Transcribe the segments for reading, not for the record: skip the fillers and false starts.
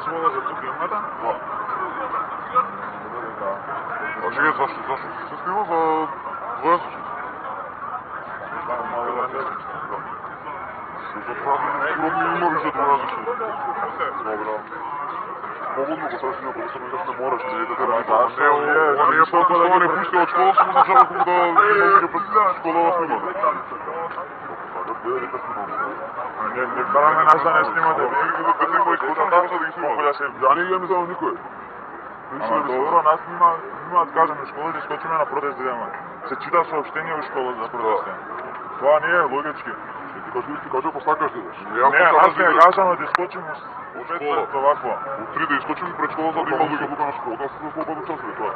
дозвола за тук имате? А чекай, зашто се снима за двојазични? Затоа има више двојазични. Добро. Погодно го сега снима, професор, некаш не мораш, не идете ради. Оние потоа не пуште од школа, само за жал кога да имам пред школа да снима. Не караме нас да не снимате. Ја не имаме само никој. Ама добро, нас имаат, кажеме, школите, скочиме на протест идеме. Се чита сообщение во школа за протест. Това не е логички. Ти кажа ако сакаш да идеш. Не, нас не кажаме да искочим од школа. Овакво. Од 3 да искочим пред школа за да има луѓе тука на школа. Тоа се за слободно часове, тоа.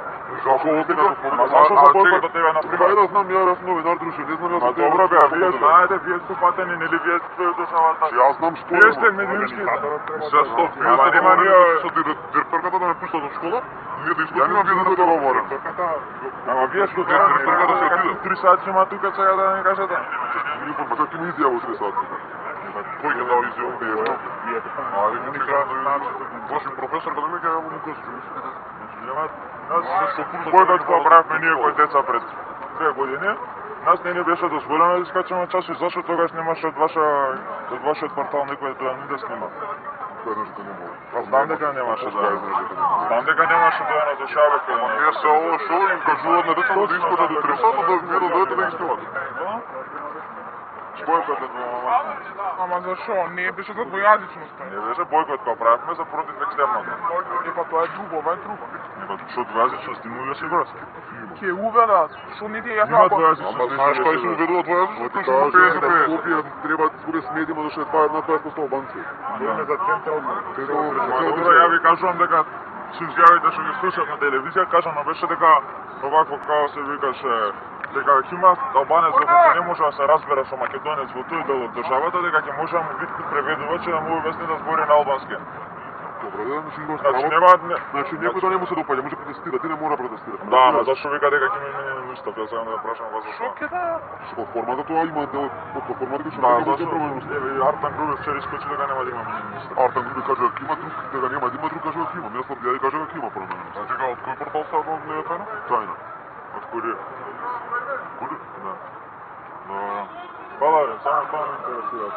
Ма зашто се бойкот да тебе, например? Да знам, јас новинар друже, не знам јас. Ма добро бе, вие знаете, вие сте патени, нели вие сте дошавате? Јас знам што. Вие сте медиумски. Зашто? Вие сте договорени со директорката да ме пуштат од школа? Ние да искочиме, вие да договорите. Ама вие што директорката се каде? 3 сати има тука сега да ми кажете. Па како ми изјава 3 сати? Кој ќе дава изјава? Ваши професор каде ме ќе ја му кажа? Бойкот го правихме ние кои деца пред 2 години. Нас не ни беше дозволено да искачаме часови, зашто тогаш немаше од вашиот портал некој да ни да снима? Знам дека немаше да. Знам дека немаше да разрешава кога. Вие се ово шо им кажуваат на децата да искочат до 3 сата да вие да дојдете да ги снимате. Бойкот е тоа. Ама зашо? Не беше за двојазичноста. Не беше бойкот кога правихме за против екстерното. Па тоа е друго, ова е друго. Што двојазичност има да се врска. Ќе уведат, што не ти е јасно Има ако... двојазичност. Ама знаеш кај се уведува двојазичност? Кој што 50-50. Скопје треба да збуде смедима зашто е 1/20 албанци. Имаме за централно. Добро, ја ви кажувам дека се изјавите што ги слушат на телевизија, кажано беше дека овакво како се викаше дека ќе има албанец докато не може да се разбере со македонец во тој дел од државата, дека ќе може да му вид преведувач и да му објасни да збори на албански. Добро, да не го Значи ставам. нема Значи некој да не му се допаѓа, може протестира, ти не мора протестира. Да, ама зашто вика дека ќе ми мени устав, ја сакам да прашам вас зашто. Ќе да... Под формата тоа има дел под формата што Да, не зашто може промени устав. еве Артан Грубев вчера искочи дека нема да има мени устав. Артан Грубев кажа дека има друг, дека нема да има друг, кажа дека има. Мирослав Лјади кажа дека има промени. Значи како од кој портал се не е тајна? Тајна. Од Курир. Кури? Да. Добро. Фала, само тоа ме интересира.